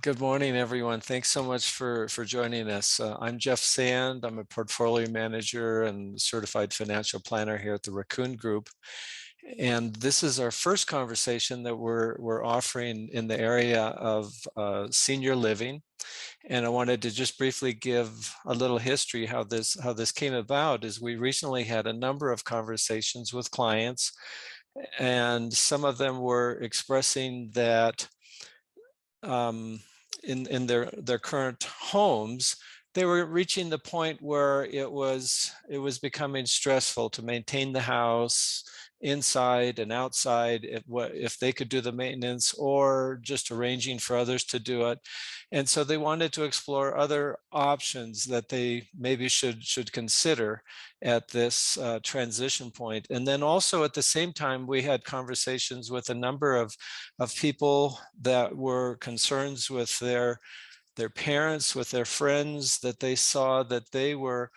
Good morning, everyone. Thanks so much for joining us. I'm Jeff Sand. I'm a portfolio manager and certified financial planner here at the Raccoon Group. And this is our first conversation that we're offering in the area of senior living. And I wanted to just briefly give a little history how this came about. Is we recently had a number of conversations with clients, and some of them were expressing that in their current homes, they were reaching the point where it was becoming stressful to maintain the house inside and outside, if they could do the maintenance or just arranging for others to do it. And so they wanted to explore other options that they maybe should consider at this transition point. And then also at the same time, we had conversations with a number of people that were concerns with their parents, with their friends, that they saw that they were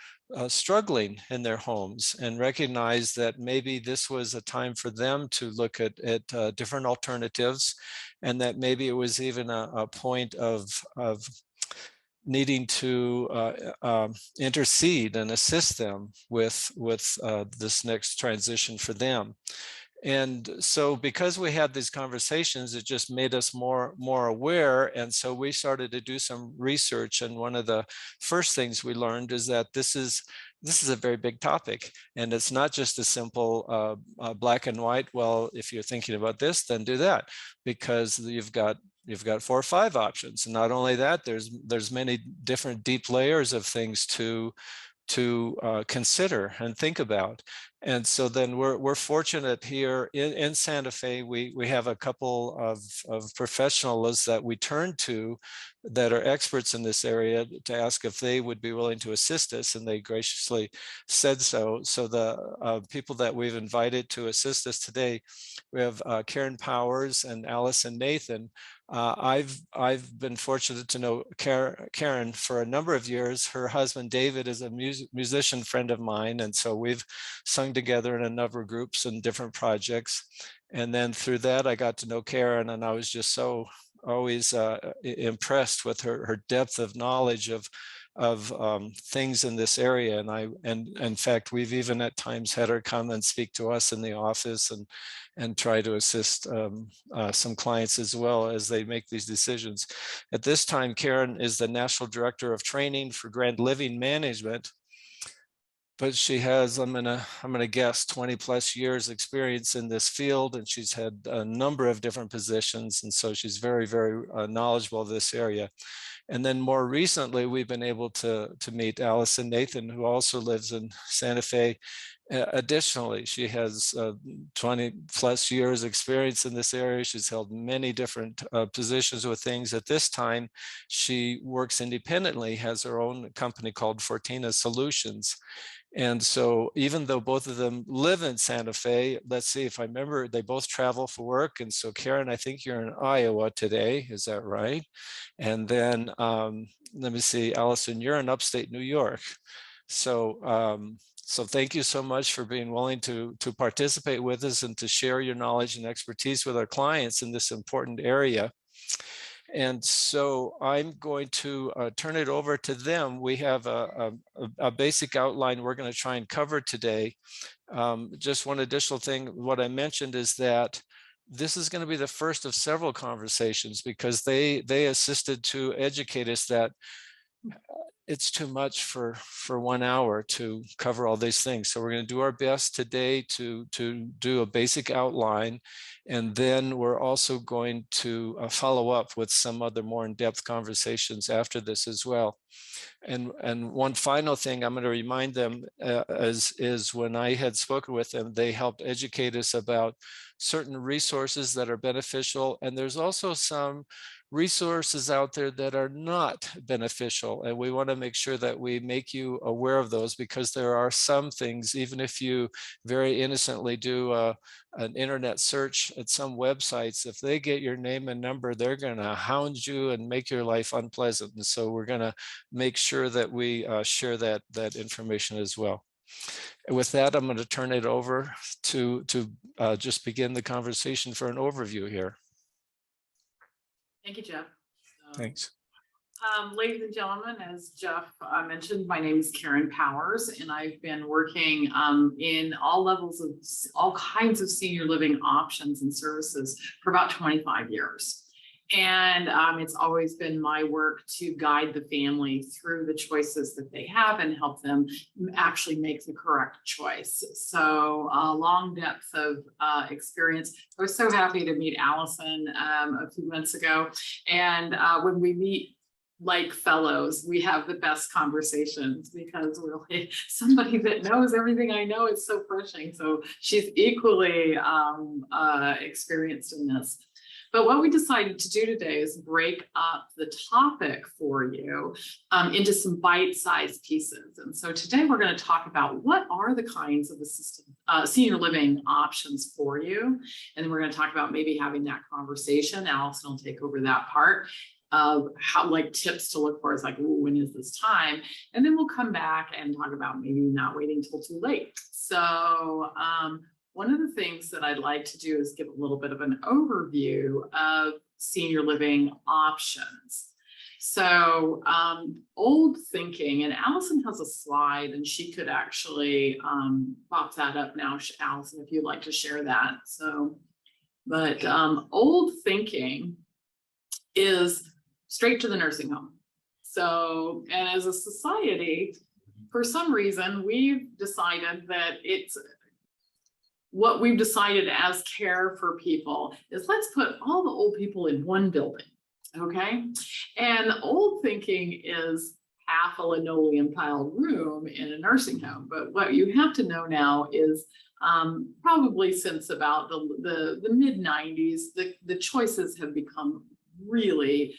struggling in their homes, and recognized that maybe this was a time for them to look at different alternatives, and that maybe it was even a point of needing to intercede and assist them with this next transition for them. And so because we had these conversations, it just made us more aware. And so we started to do some research. And one of the first things we learned is that this is a very big topic. And it's not just a simple black and white, well, if you're thinking about this, then do that, because you've got 4 or 5 options. And not only that, there's many different deep layers of things to consider and think about. And so then we're fortunate here in Santa Fe. We have a couple of professionals that we turn to that are experts in this area to ask if they would be willing to assist us, and they graciously said so. So the people that we've invited to assist us today, we have Karen Powers and Allyson Nathan. I've been fortunate to know Karen for a number of years. Her husband David is a musician friend of mine, and so we've sung together in a number of groups and different projects. And then through that, I got to know Karen, and I was just so always impressed with her depth of knowledge of things in this area. And in fact, we've even at times had her come and speak to us in the office and try to assist some clients as well as they make these decisions. At this time, Karen is the National Director of Training for Grand Living Management, but she has, I'm gonna guess, 20 plus years experience in this field, and she's had a number of different positions, and so she's very knowledgeable of this area. And then more recently, we've been able to meet Allyson Nathan, who also lives in Santa Fe. Additionally, she has 20 plus years experience in this area. She's held many different positions with things. At this time, she works independently, has her own company called Fortina Solutions. And so even though both of them live in Santa Fe, let's see if I remember, they both travel for work. And so Karen, I think you're in Iowa today, is that right? And then let me see, Allyson, you're in upstate New York. So thank you so much for being willing to participate with us and to share your knowledge and expertise with our clients in this important area. And so I'm going to turn it over to them. We have a basic outline we're going to try and cover today. Just one additional thing, what I mentioned is that this is going to be the first of several conversations, because they assisted to educate us that it's too much for 1 hour to cover all these things. So we're going to do our best today to do a basic outline, and then we're also going to follow up with some other more in-depth conversations after this as well. And one final thing I'm going to remind them is when I had spoken with them, they helped educate us about certain resources that are beneficial, and there's also some resources out there that are not beneficial, and we want to make sure that we make you aware of those, because there are some things, even if you very innocently do an internet search at some websites, if they get your name and number, they're going to hound you and make your life unpleasant. And so we're going to make sure that we share that information as well. And with that, I'm going to turn it over to just begin the conversation for an overview here. Thank you, Jeff. Thanks. Ladies and gentlemen, as Jeff mentioned, my name is Karen Powers, and I've been working in all levels of all kinds of senior living options and services for about 25 years. And it's always been my work to guide the family through the choices that they have and help them actually make the correct choice. So a long depth of experience. I was so happy to meet Allyson a few months ago. And when we meet like fellows, we have the best conversations because we're like somebody that knows everything I know. It's so refreshing. So she's equally experienced in this. But what we decided to do today is break up the topic for you into some bite-sized pieces. And so today we're going to talk about what are the kinds of assisted senior living options for you. And then we're going to talk about maybe having that conversation. Allyson will take over that part of how, like, tips to look for. Is like, ooh, when is this time? And then we'll come back and talk about maybe not waiting till too late. So one of the things that I'd like to do is give a little bit of an overview of senior living options. So old thinking, and Allyson has a slide and she could actually pop that up now, Allyson, if you'd like to share that. So, but old thinking is straight to the nursing home. So, and as a society, for some reason, we've decided that it's what we've decided as care for people is let's put all the old people in one building, okay? And old thinking is half a linoleum tiled room in a nursing home. But what you have to know now is probably since about the mid 90s, the choices have become really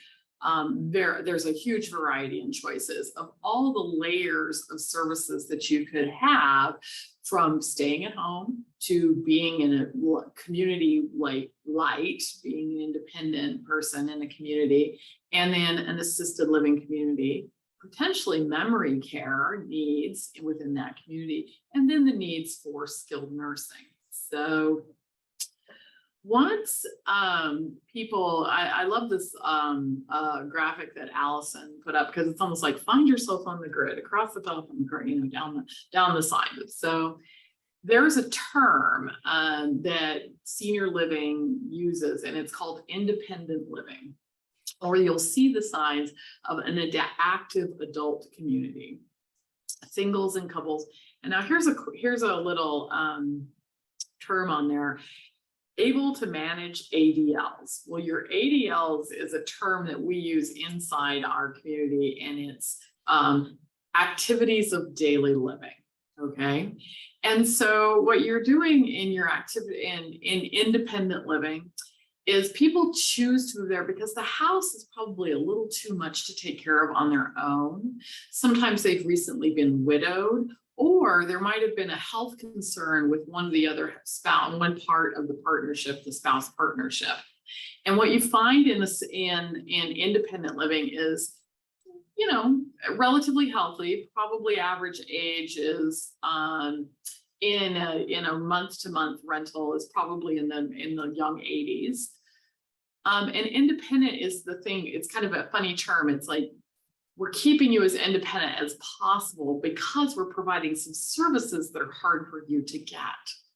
there's a huge variety in choices of all the layers of services that you could have, from staying at home to being in a community like light, being an independent person in a community, and then an assisted living community, potentially memory care needs within that community, and then the needs for skilled nursing. So once people, I love this graphic that Allyson put up, because it's almost like find yourself on the grid across the top of the grid, you know, down the side. So there's a term that senior living uses, and it's called independent living, or you'll see the signs of an active adult community, singles and couples. And now here's a little term on there. Able to manage ADLs. Well, your ADLs is a term that we use inside our community, and it's activities of daily living. Okay. And so what you're doing in your activity in independent living is people choose to move there because the house is probably a little too much to take care of on their own. Sometimes they've recently been widowed, or there might have been a health concern with one of the other spouse, one part of the partnership, the spouse partnership. And what you find in this in independent living is, you know, relatively healthy. Probably average age is in a month-to-month rental is probably in the young 80s. And independent is the thing. It's kind of a funny term. It's like, we're keeping you as independent as possible because we're providing some services that are hard for you to get.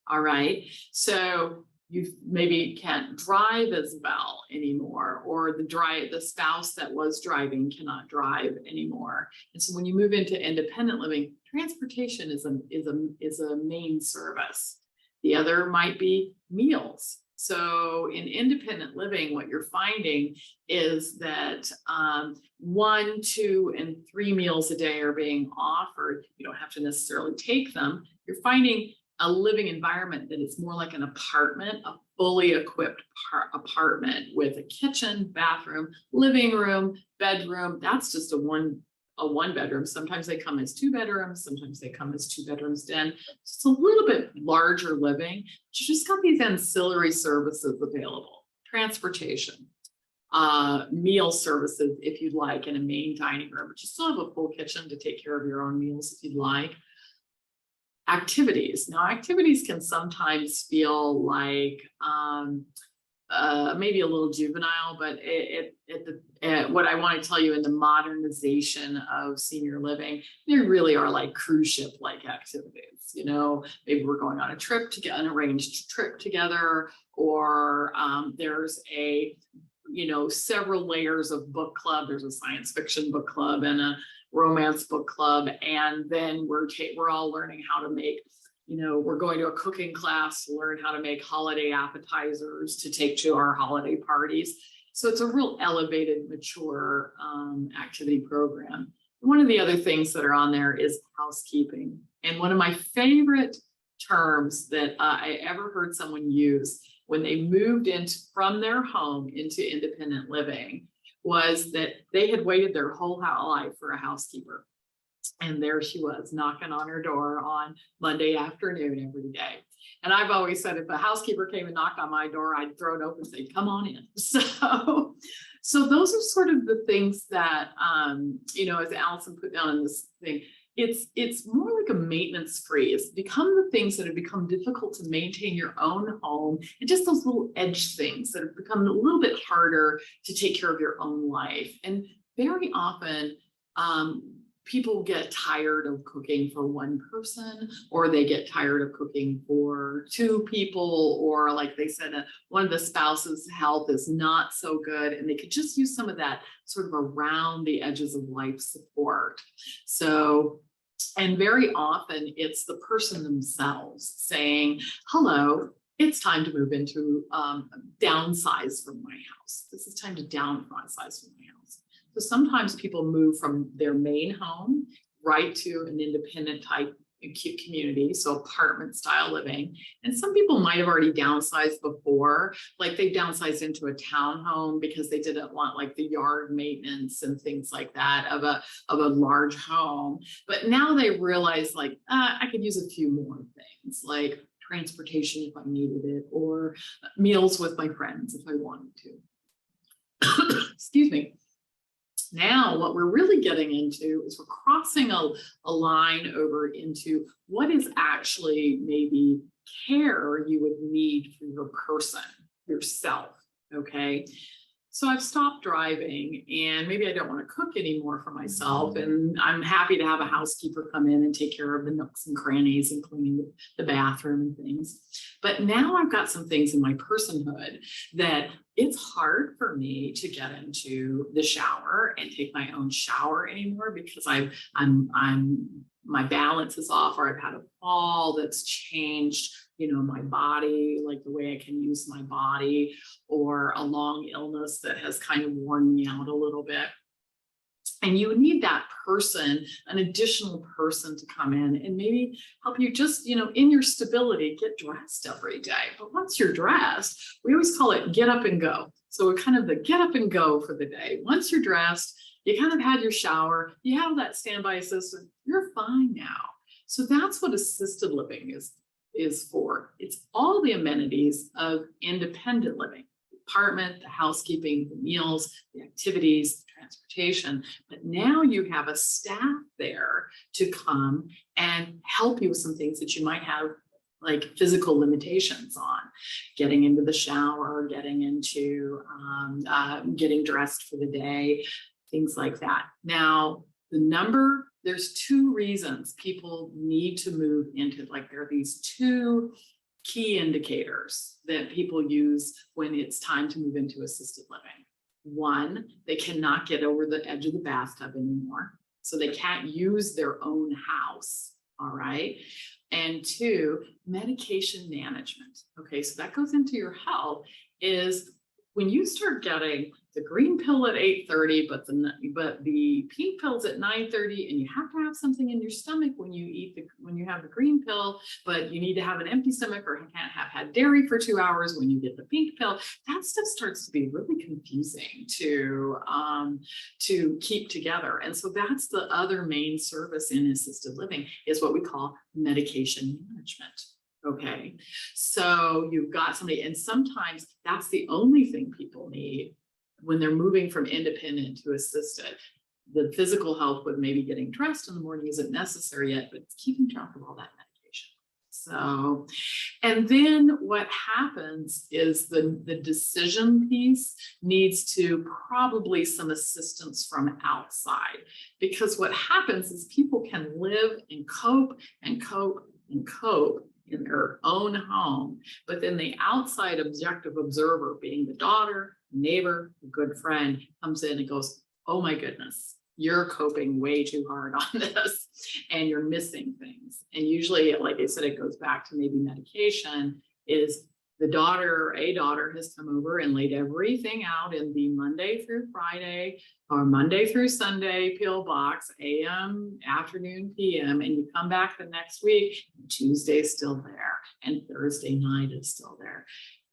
All right. So you maybe can't drive as well anymore, or the spouse that was driving cannot drive anymore. And so when you move into independent living, transportation is a main service. The other might be meals. So in independent living, what you're finding is that 1, 2, and 3 meals a day are being offered. You don't have to necessarily take them. You're finding a living environment that is more like an apartment, a fully equipped apartment with a kitchen, bathroom, living room, bedroom. That's just a one bedroom. Sometimes they come as 2 bedrooms. Sometimes they come as 2 bedrooms den. It's a little bit larger living. But you just got these ancillary services available: transportation, meal services if you'd like, in a main dining room, but you still have a full kitchen to take care of your own meals if you'd like. Activities. Now, activities can sometimes feel like maybe a little juvenile, but what I want to tell you in the modernization of senior living, there really are like cruise ship like activities. You know, maybe we're going on a trip to get an arranged trip together, or there's a, you know, several layers of book club. There's a science fiction book club and a romance book club, and then we're all learning how to make, you know, we're going to a cooking class to learn how to make holiday appetizers to take to our holiday parties. So it's a real elevated, mature activity program. One of the other things that are on there is housekeeping. And one of my favorite terms that I ever heard someone use when they moved from their home into independent living was that they had waited their whole life for a housekeeper. And there she was knocking on her door on Monday afternoon every day. And I've always said, if a housekeeper came and knocked on my door, I'd throw it open and say, come on in. So those are sort of the things that, you know, as Allyson put down in this thing, it's more like a maintenance free. It's become the things that have become difficult to maintain your own home, and just those little edge things that have become a little bit harder to take care of your own life. And very often, people get tired of cooking for one person, or they get tired of cooking for two people, or like they said, one of the spouses' health is not so good, and they could just use some of that sort of around the edges of life support. So, and very often it's the person themselves saying, hello, it's time to move into downsize from my house. This is time to downsize from my house. So sometimes people move from their main home right to an independent type community, so apartment style living. And some people might have already downsized before, like they downsized into a townhome because they didn't want like the yard maintenance and things like that of a large home. But now they realize like, I could use a few more things, like transportation if I needed it, or meals with my friends if I wanted to. Excuse me. Now, what we're really getting into is we're crossing a line over into what is actually maybe care you would need for your person, yourself, okay? So I've stopped driving, and maybe I don't want to cook anymore for myself, and I'm happy to have a housekeeper come in and take care of the nooks and crannies and cleaning the bathroom and things. But now I've got some things in my personhood that it's hard for me to get into the shower and take my own shower anymore because my balance is off, or I've had a fall that's changed, you know, my body, like the way I can use my body, or a long illness that has kind of worn me out a little bit. And you need that person, an additional person to come in and maybe help you just, you know, in your stability, get dressed every day. But once you're dressed, we always call it get up and go. So we're kind of the get up and go for the day. Once you're dressed, you kind of had your shower, you have that standby assistant, you're fine now. So that's what assisted living is for. It's all the amenities of independent living. Apartment, the housekeeping, the meals, the activities, the transportation. But now you have a staff there to come and help you with some things that you might have like physical limitations on, getting into the shower, getting into getting dressed for the day, things like that. Now, there's two reasons people need to move into, like there are these two key indicators that people use when it's time to move into assisted living. One, they cannot get over the edge of the bathtub anymore. So they can't use their own house. All right. And two, medication management. Okay. So that goes into your health is when you start getting the green pill at 8:30, but the pink pill's at 9:30, and you have to have something in your stomach when you have the green pill, but you need to have an empty stomach or can't have had dairy for 2 hours when you get the pink pill. That stuff starts to be really confusing to keep together. And so that's the other main service in assisted living is what we call medication management. Okay, so you've got somebody, and sometimes that's the only thing people need when they're moving from independent to assisted. The physical health with maybe getting dressed in the morning isn't necessary yet, but it's keeping track of all that medication. So, and then what happens is the decision piece needs to probably some assistance from outside, because what happens is people can live and cope and cope and cope in their own home, but then the outside objective observer, being the daughter, the neighbor, a good friend, comes in and goes, oh my goodness, you're coping way too hard on this and you're missing things. And usually, like I said, it goes back to maybe medication. Is the daughter, a daughter has come over and laid everything out in the Monday through Friday or Monday through Sunday pill box, AM, afternoon, PM, and you come back the next week, Tuesday's still there and Thursday night is still there.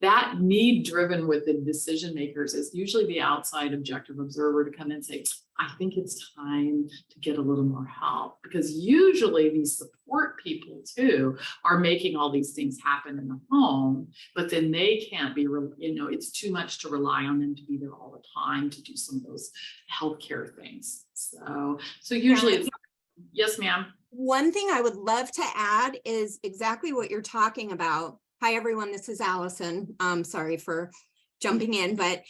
That need driven with the decision makers is usually the outside objective observer to come in and say, I think it's time to get a little more help, because usually these support people too are making all these things happen in the home, but then they can't be, it's too much to rely on them to be there all the time to do some of those healthcare things. So usually it's, yes, ma'am. One thing I would love to add is exactly what you're talking about. Hi, everyone. This is Allison. Sorry for jumping in, but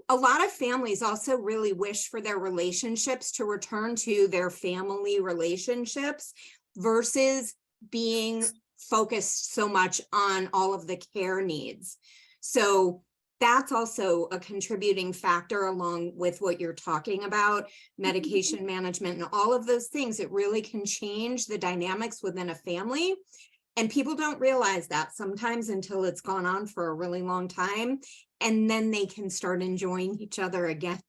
a lot of families also really wish for their relationships to return to their family relationships versus being focused so much on all of the care needs. So that's also a contributing factor along with what you're talking about, medication management and all of those things. It really can change the dynamics within a family. And people don't realize that sometimes until it's gone on for a really long time. And then they can start enjoying each other again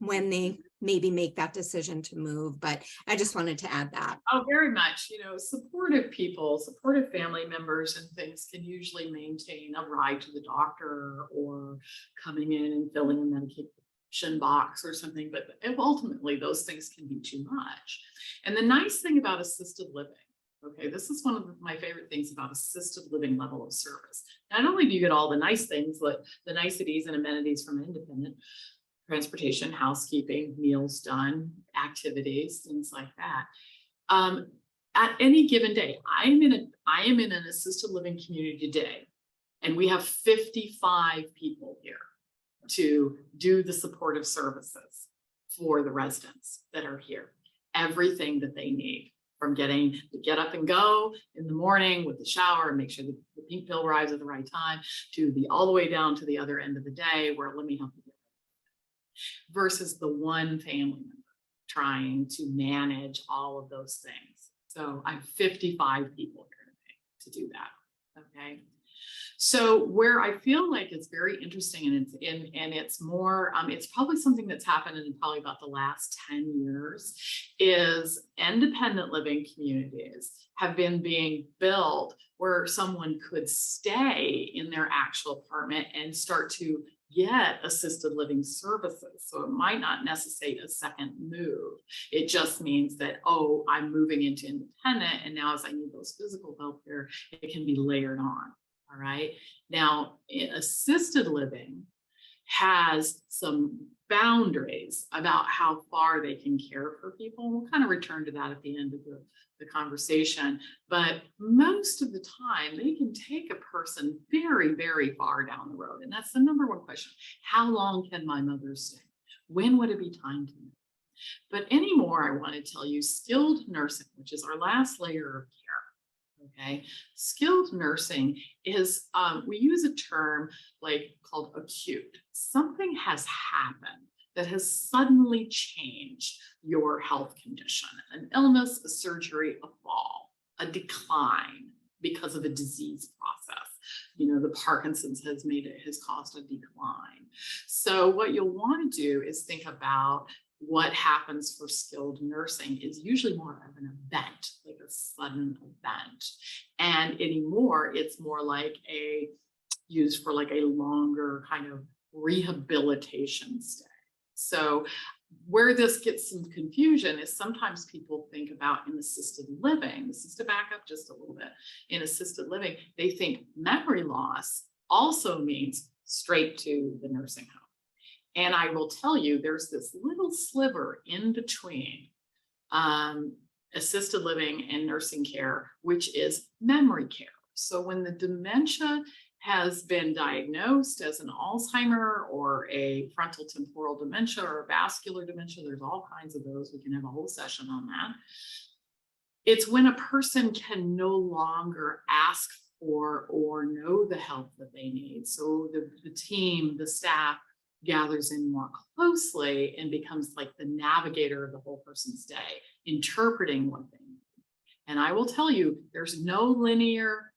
when they maybe make that decision to move. But I just wanted to add that. Oh, very much. Supportive people, supportive family members and things can usually maintain a ride to the doctor or coming in and filling a medication box or something. But ultimately, those things can be too much. And the nice thing about assisted living, okay, this is one of my favorite things about assisted living level of service. Not only do you get all the nice things, like the niceties and amenities from independent, transportation, housekeeping, meals done, activities, things like that. At any given day, I am in an assisted living community today, and we have 55 people here to do the supportive services for the residents that are here. Everything that they need, from getting to get up and go in the morning with the shower and make sure the pink pill arrives at the right time, to all the way down to the other end of the day where let me help you get ready. Versus the one family member trying to manage all of those things. So I'm 55 people here today to do that. Okay. So where I feel like it's very interesting, and it's more, it's probably something that's happened in probably about the last 10 years, is independent living communities have been being built where someone could stay in their actual apartment and start to get assisted living services. So it might not necessitate a second move. It just means that, oh, I'm moving into independent, and now as I need those physical health care, it can be layered on. All right. Now, assisted living has some boundaries about how far they can care for people. We'll kind of return to that at the end of the conversation. But most of the time, they can take a person very, very far down the road. And that's the number one question. How long can my mother stay? When would it be time to move? But anymore, I want to tell you, skilled nursing, which is our last layer of care. Okay, skilled nursing is, we use a term called acute. Something has happened that has suddenly changed your health condition, an illness, a surgery, a fall, a decline because of a disease process. The Parkinson's has caused a decline. So what you'll want to do is think about what happens for skilled nursing is usually more of an event, like a sudden event. And anymore, it's more like used for a longer kind of rehabilitation stay. So where this gets some confusion is sometimes people think about in assisted living, this is to back up just a little bit, in assisted living, they think memory loss also means straight to the nursing home. And I will tell you, there's this little sliver in between assisted living and nursing care, which is memory care. So when the dementia has been diagnosed as an Alzheimer or a frontal temporal dementia or a vascular dementia, there's all kinds of those. We can have a whole session on that. It's when a person can no longer ask for or know the help that they need. So the team, the staff gathers in more closely and becomes like the navigator of the whole person's day, interpreting what they need. And I will tell you, there's no linear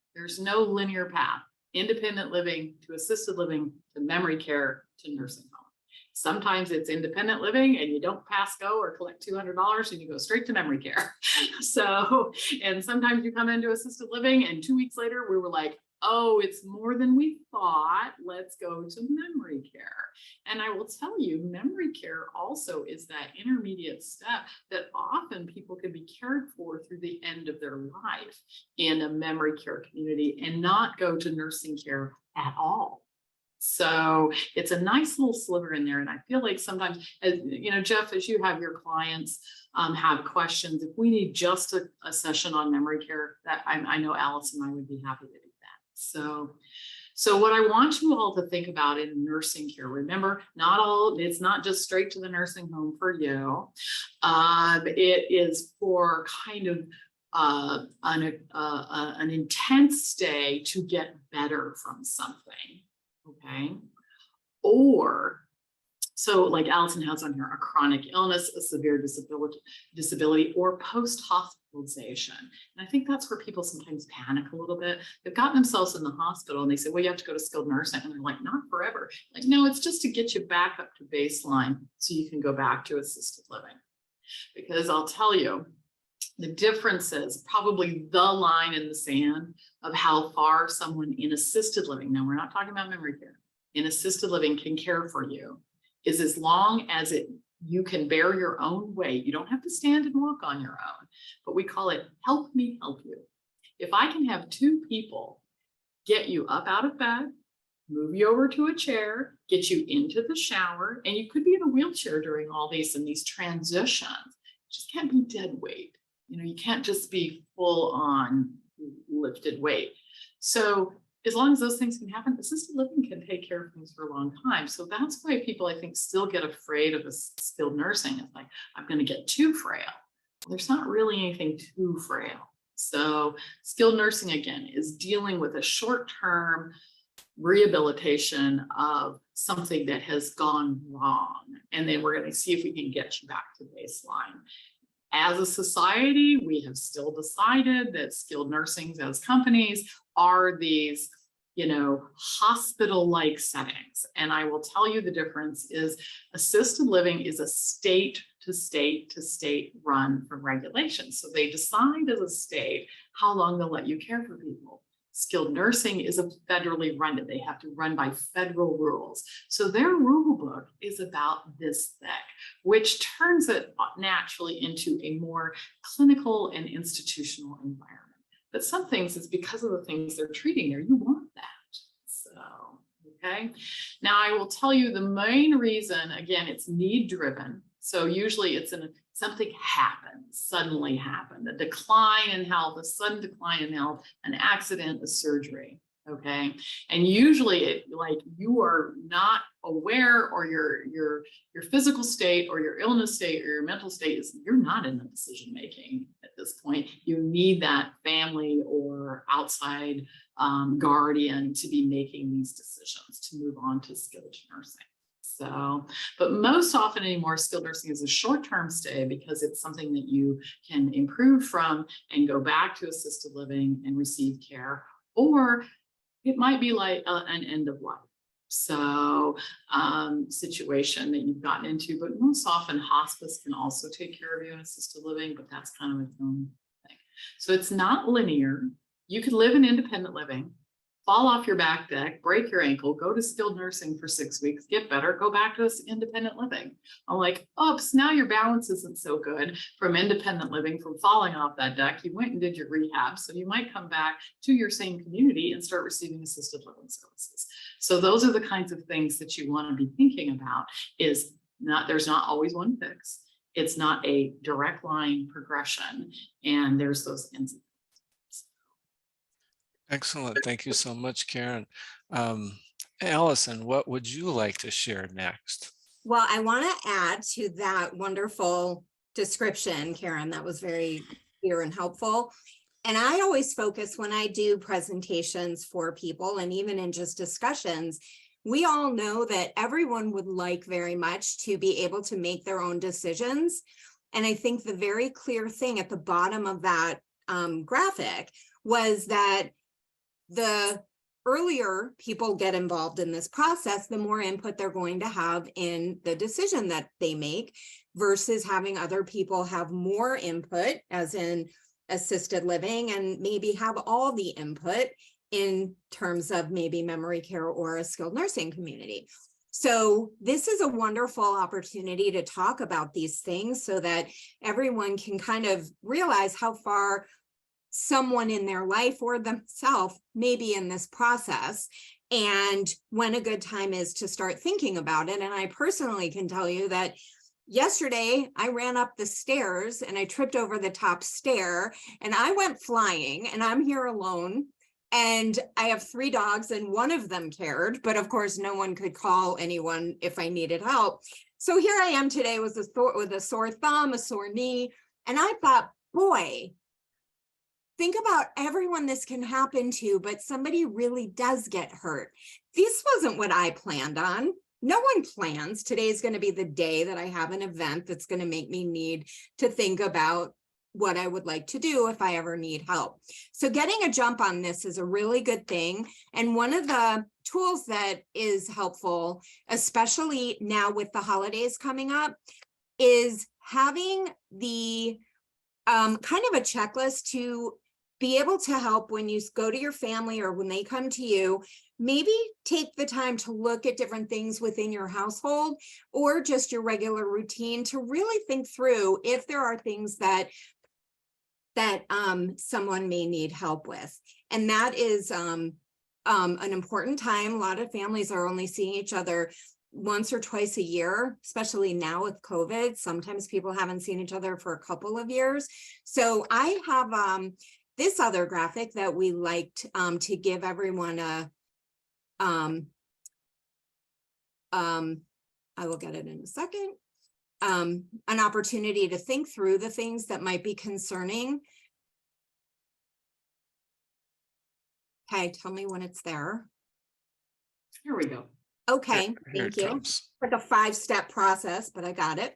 path. Independent living to assisted living to memory care to nursing home. Sometimes it's independent living and you don't pass go or collect $200 and you go straight to memory care. So, and sometimes you come into assisted living and 2 weeks later we were like, oh, it's more than we thought. Let's go to memory care. And I will tell you, memory care also is that intermediate step that often people can be cared for through the end of their life in a memory care community and not go to nursing care at all. So it's a nice little sliver in there. And I feel like sometimes, as you know, Jeff, as you have your clients have questions, if we need just a session on memory care, that I know Allyson and I would be happy to do that. So what I want you all to think about in nursing care, remember, it's not just straight to the nursing home for you. It is for kind of an intense stay to get better from something. Okay. Or, so like Allyson has on here, a chronic illness, a severe disability, or post-hospitalization. And I think that's where people sometimes panic a little bit. They've gotten themselves in the hospital and they say, well, you have to go to skilled nursing. And they're like, not forever. Like, no, it's just to get you back up to baseline so you can go back to assisted living. Because I'll tell you, the difference is probably the line in the sand of how far someone in assisted living, now we're not talking about memory care, in assisted living can care for you, is as long as you can bear your own weight. You don't have to stand and walk on your own, but we call it help me help you. If I can have two people get you up out of bed, move you over to a chair, get you into the shower, and you could be in a wheelchair during all these and these transitions, it just can't be dead weight. You know, you can't just be full on lifted weight. So as long as those things can happen, assisted living can take care of things for a long time. So that's why people, I think, still get afraid of skilled nursing. It's like, I'm going to get too frail. Well, there's not really anything too frail. So skilled nursing, again, is dealing with a short-term rehabilitation of something that has gone wrong. And then we're going to see if we can get you back to baseline. As a society, we have still decided that skilled nursing as companies are these, you know, hospital-like settings. And I will tell you the difference is assisted living is a state to state to state run from regulations. So they decide as a state how long they'll let you care for people. Skilled nursing is a federally run. They have to run by federal rules. So their rule book is about this thick, which turns it naturally into a more clinical and institutional environment. But some things is because of the things they're treating there, you want that. So, okay. Now I will tell you the main reason, again, it's need driven. So usually it's something happens, suddenly happened, a decline in health, a sudden decline in health, an accident, a surgery, okay? And usually like you are not aware, or your physical state or your illness state or your mental state is, you're not in the decision making at this point. You need that family or outside guardian to be making these decisions to move on to skilled nursing. So, but most often anymore, skilled nursing is a short-term stay because it's something that you can improve from and go back to assisted living and receive care, or it might be like an end of life. So situation that you've gotten into, but most often hospice can also take care of you in assisted living, but that's kind of its own thing. So it's not linear. You could live in independent living, fall off your back deck, break your ankle, go to skilled nursing for 6 weeks, get better, go back to independent living. I'm like, oops, now your balance isn't so good from independent living, from falling off that deck. You went and did your rehab. So you might come back to your same community and start receiving assisted living services. So those are the kinds of things that you want to be thinking about. There's not always one fix. it's not a direct line progression, and there's those ins. Excellent. Thank you so much, Karen. Allyson, what would you like to share next? Well, I want to add to that wonderful description, Karen. That was very clear and helpful. And I always focus when I do presentations for people, and even in just discussions, we all know that everyone would like very much to be able to make their own decisions. And I think the very clear thing at the bottom of that graphic was that the earlier people get involved in this process, the more input they're going to have in the decision that they make, versus having other people have more input, as in assisted living, and maybe have all the input in terms of maybe memory care or a skilled nursing community. So this is a wonderful opportunity to talk about these things so that everyone can kind of realize how far someone in their life or themselves may be in this process, and when a good time is to start thinking about it. And I personally can tell you that yesterday I ran up the stairs and I tripped over the top stair and I went flying, and I'm here alone. And I have 3 dogs and one of them cared, but of course no one could call anyone if I needed help. So here I am today with a sore thumb, a sore knee. And I thought, boy, think about everyone this can happen to, but somebody really does get hurt. This wasn't what I planned on. No one plans today's going to be the day that I have an event that's going to make me need to think about what I would like to do if I ever need help. So getting a jump on this is a really good thing. And one of the tools that is helpful, especially now with the holidays coming up, is having the kind of a checklist to be able to help when you go to your family or when they come to you. Maybe take the time to look at different things within your household or just your regular routine to really think through if there are things that someone may need help with. And that is an important time. A lot of families are only seeing each other once or twice a year, especially now with COVID. Sometimes people haven't seen each other for a couple of years. So I have this other graphic that we liked to give everyone I will get it in a second. An opportunity to think through the things that might be concerning. Okay, tell me when it's there. Here we go. Okay, Here thank it you. comes. Like a 5-step process, but I got it.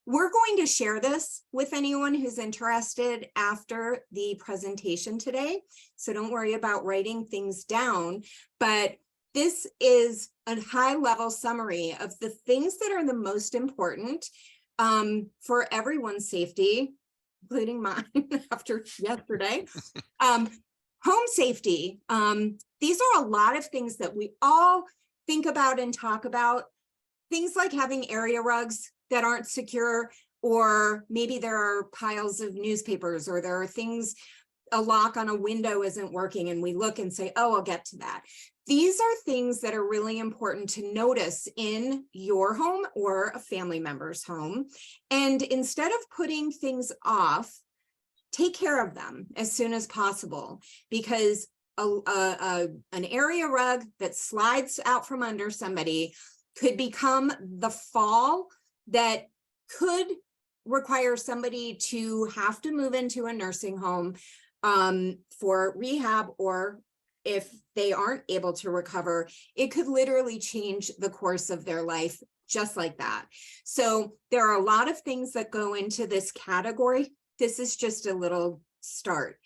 We're going to share this with anyone who's interested after the presentation today. So don't worry about writing things down, but this is a high-level summary of the things that are the most important for everyone's safety, including mine after yesterday. Home safety. These are a lot of things that we all think about and talk about. Things like having area rugs that aren't secure, or maybe there are piles of newspapers, or there are things, a lock on a window isn't working and we look and say, oh, I'll get to that. These are things that are really important to notice in your home or a family member's home. And instead of putting things off, take care of them as soon as possible, because an area rug that slides out from under somebody could become the fall that could require somebody to have to move into a nursing home for rehab, or if they aren't able to recover, it could literally change the course of their life just like that. So there are a lot of things that go into this category. This is just a little start.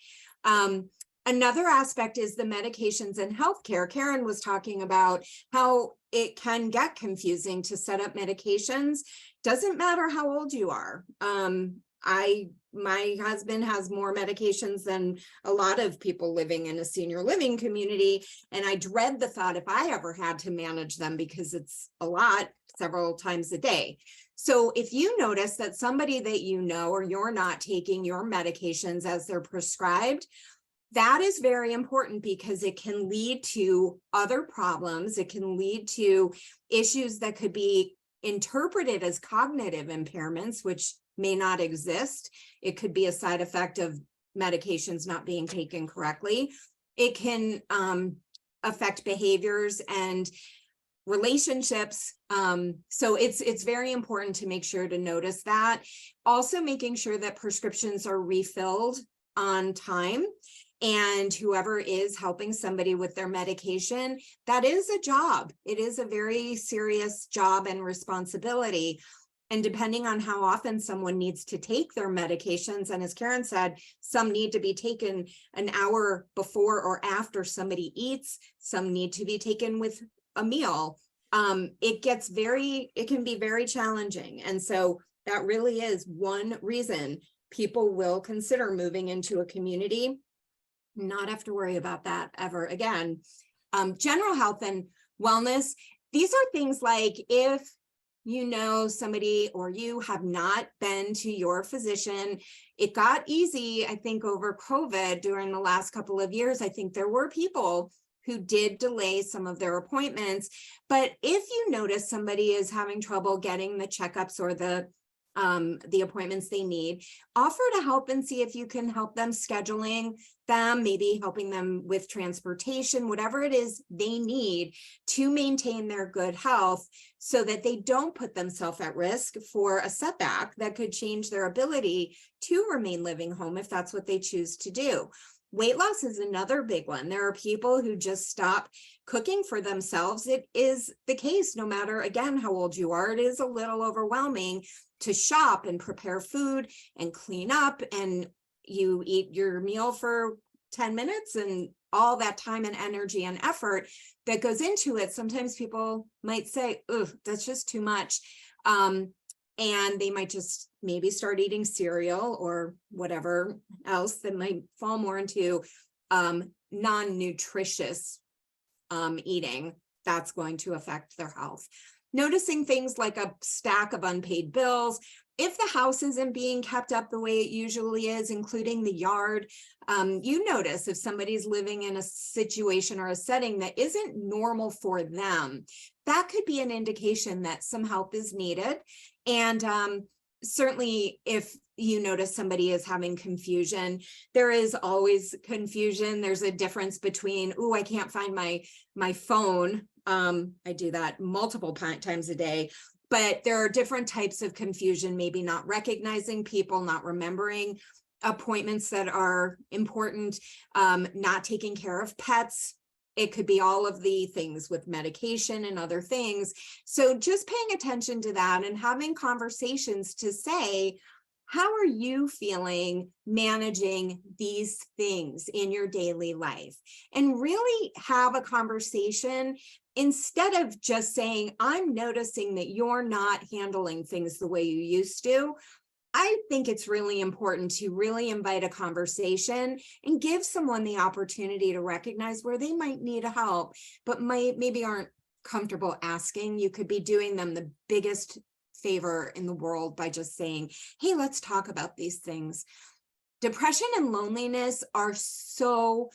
Another aspect is the medications in healthcare. Karen was talking about how it can get confusing to set up medications. Doesn't matter how old you are. My husband has more medications than a lot of people living in a senior living community. And I dread the thought if I ever had to manage them, because it's a lot, several times a day. So if you notice that somebody that you know, or you're not taking your medications as they're prescribed, that is very important, because it can lead to other problems. It can lead to issues that could be interpreted as cognitive impairments, which may not exist. It could be a side effect of medications not being taken correctly. It can affect behaviors and relationships. So it's very important to make sure to notice that. Also making sure that prescriptions are refilled on time, and whoever is helping somebody with their medication, that is a job. It is a very serious job and responsibility. And depending on how often someone needs to take their medications, and as Karen said, some need to be taken an hour before or after somebody eats, some need to be taken with a meal. It can be very challenging. And so that really is one reason people will consider moving into a community, not have to worry about that ever again. General health and wellness, these are things like if you know somebody or you have not been to your physician, it got easy, I think, over COVID during the last couple of years. I think there were people who did delay some of their appointments. But if you notice somebody is having trouble getting the checkups or the appointments they need, offer to help and see if you can help them scheduling them, maybe helping them with transportation, whatever it is they need to maintain their good health so that they don't put themselves at risk for a setback that could change their ability to remain living home if that's what they choose to do. Weight loss is another big one. There are people who just stop cooking for themselves. It is the case, no matter, again, how old you are, it is a little overwhelming to shop and prepare food and clean up, and you eat your meal for 10 minutes and all that time and energy and effort that goes into it. Sometimes people might say, "Ugh, that's just too much." And they might just maybe start eating cereal or whatever else that might fall more into non-nutritious eating. That's going to affect their health. Noticing things like a stack of unpaid bills. If the house isn't being kept up the way it usually is, including the yard, you notice if somebody's living in a situation or a setting that isn't normal for them, that could be an indication that some help is needed. And certainly if you notice somebody is having confusion, there is always confusion. There's a difference between, oh, I can't find my phone. I do that multiple times a day. But there are different types of confusion, maybe not recognizing people, not remembering appointments that are important, not taking care of pets. It could be all of the things with medication and other things. So just paying attention to that and having conversations to say, how are you feeling managing these things in your daily life? And really have a conversation instead of just saying, I'm noticing that you're not handling things the way you used to. I think it's really important to really invite a conversation and give someone the opportunity to recognize where they might need help, but maybe aren't comfortable asking. You could be doing them the biggest favor in the world by just saying, hey, let's talk about these things. Depression and loneliness are so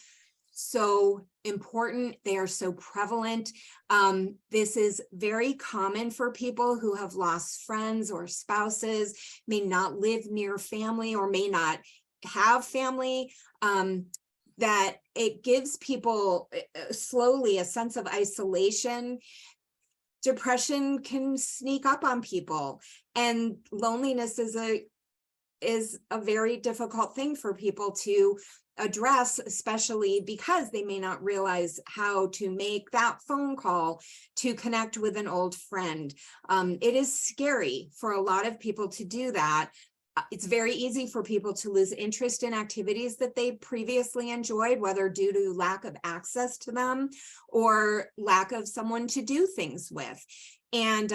important. They are so prevalent. This is very common for people who have lost friends or spouses, may not live near family or may not have family, that it gives people slowly a sense of isolation. Depression can sneak up on people, and loneliness is a very difficult thing for people to address, especially because they may not realize how to make that phone call to connect with an old friend. It is scary for a lot of people to do that. It's very easy for people to lose interest in activities that they previously enjoyed, whether due to lack of access to them or lack of someone to do things with. And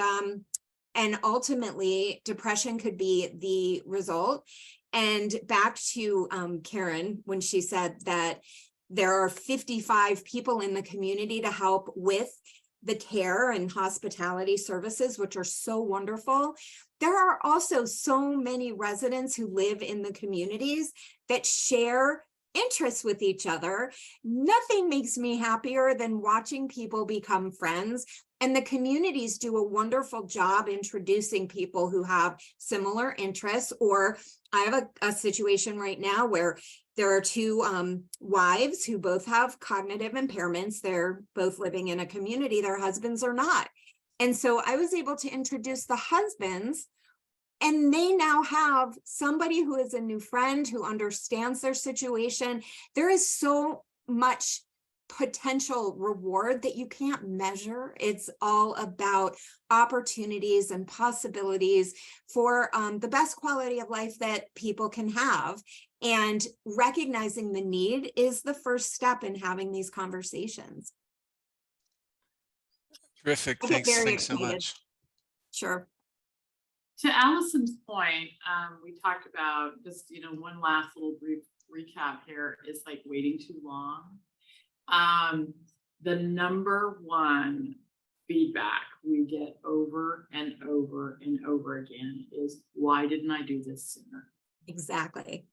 ultimately, depression could be the result. And back to Karen, when she said that there are 55 people in the community to help with the care and hospitality services, which are so wonderful. There are also so many residents who live in the communities that share interests with each other. Nothing makes me happier than watching people become friends. And the communities do a wonderful job introducing people who have similar interests. Or I have a situation right now where there are two wives who both have cognitive impairments. They're both living in a community. Their husbands are not. And so I was able to introduce the husbands, and they now have somebody who is a new friend who understands their situation. There is so much potential reward that you can't measure. It's all about opportunities and possibilities for the best quality of life that people can have. And recognizing the need is the first step in having these conversations. Terrific. I get Thanks. very Thanks so excited. much. Sure. To Allison's point, we talked about just, one last little brief recap here is like waiting too long. The number one feedback we get over and over and over again is, why didn't I do this sooner? Exactly.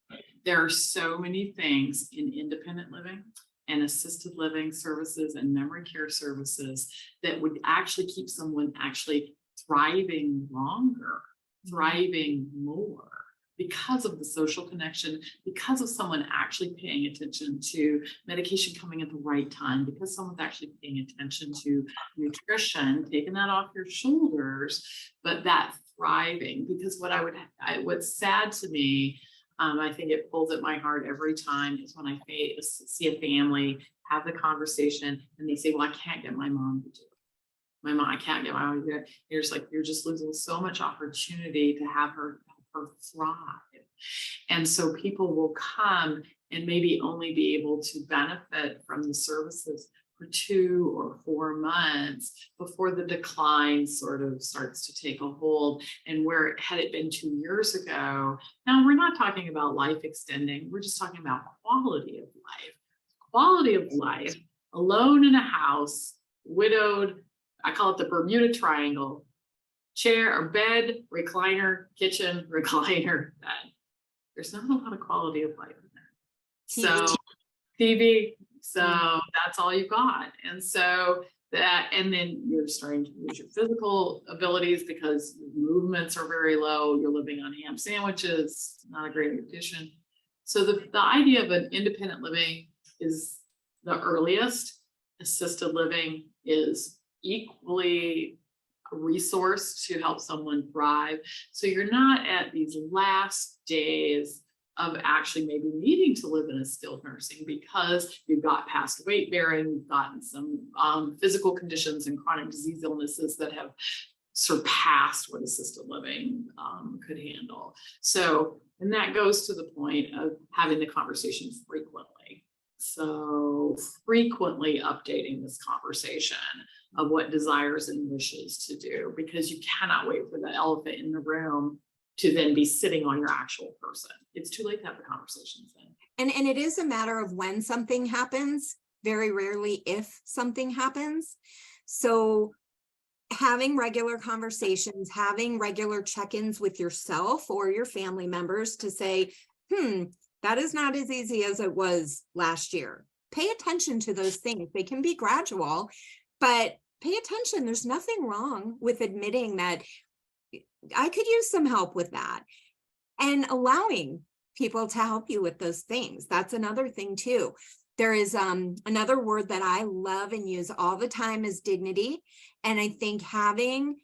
There are so many things in independent living and assisted living services and memory care services that would actually keep someone actually thriving longer, thriving more, because of the social connection, because of someone actually paying attention to medication coming at the right time, because someone's actually paying attention to nutrition, taking that off your shoulders, but that thriving. Because what's sad to me, I think it pulls at my heart every time, is when I see a family have the conversation and they say, well, I can't get my mom to do it. My mom, I can't get my mom to do it. You're just losing so much opportunity to have her thrive. And so people will come and maybe only be able to benefit from the services for 2 or 4 months before the decline sort of starts to take a hold. And where had it been 2 years ago, now we're not talking about life extending, we're just talking about quality of life. Quality of life, alone in a house, widowed, I call it the Bermuda Triangle: chair or bed, recliner, kitchen, recliner, bed. There's not a lot of quality of life in there. So TV, so that's all you've got. And so and then you're starting to lose your physical abilities because movements are very low. You're living on ham sandwiches, not a great addition. So the idea of an independent living is the earliest. Assisted living is equally a resource to help someone thrive. So you're not at these last days of actually maybe needing to live in a skilled nursing because you've got past weight bearing, you've gotten some physical conditions and chronic disease illnesses that have surpassed what assisted living could handle. So, and that goes to the point of having the conversation frequently. So frequently updating this conversation of what desires and wishes to do, because you cannot wait for the elephant in the room to then be sitting on your actual person. It's too late to have the conversations then. And it is a matter of when something happens, very rarely if something happens. So having regular conversations, having regular check-ins with yourself or your family members to say, that is not as easy as it was last year. Pay attention to those things. They can be gradual, but pay attention. There's nothing wrong with admitting that I could use some help with that, and allowing people to help you with those things. That's another thing too. There is another word that I love and use all the time is dignity. And I think having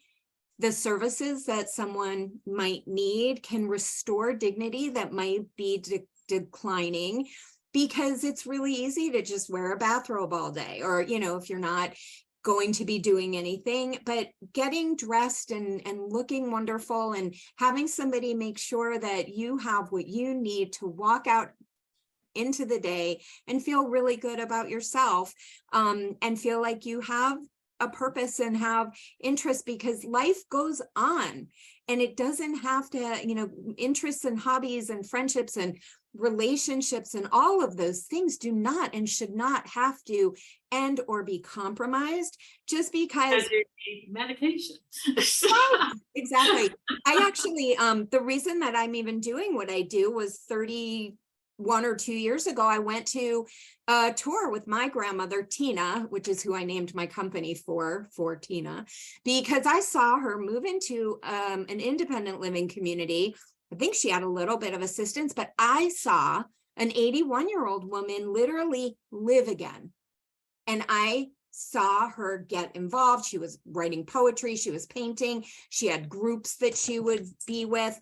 the services that someone might need can restore dignity that might be declining, because it's really easy to just wear a bathrobe all day, or, if you're not going to be doing anything, but getting dressed and looking wonderful and having somebody make sure that you have what you need to walk out into the day and feel really good about yourself, and feel like you have a purpose and have interest, because life goes on and it doesn't have to, interests and hobbies and friendships and relationships and all of those things do not and should not have to end or be compromised just because medication. Exactly. I actually, the reason that I'm even doing what I do was 30 1 or 2 years ago, I went to a tour with my grandmother, Tina, which is who I named my company for Tina, because I saw her move into an independent living community. I think she had a little bit of assistance, but I saw an 81-year-old woman literally live again. And I saw her get involved. She was writing poetry, she was painting, she had groups that she would be with.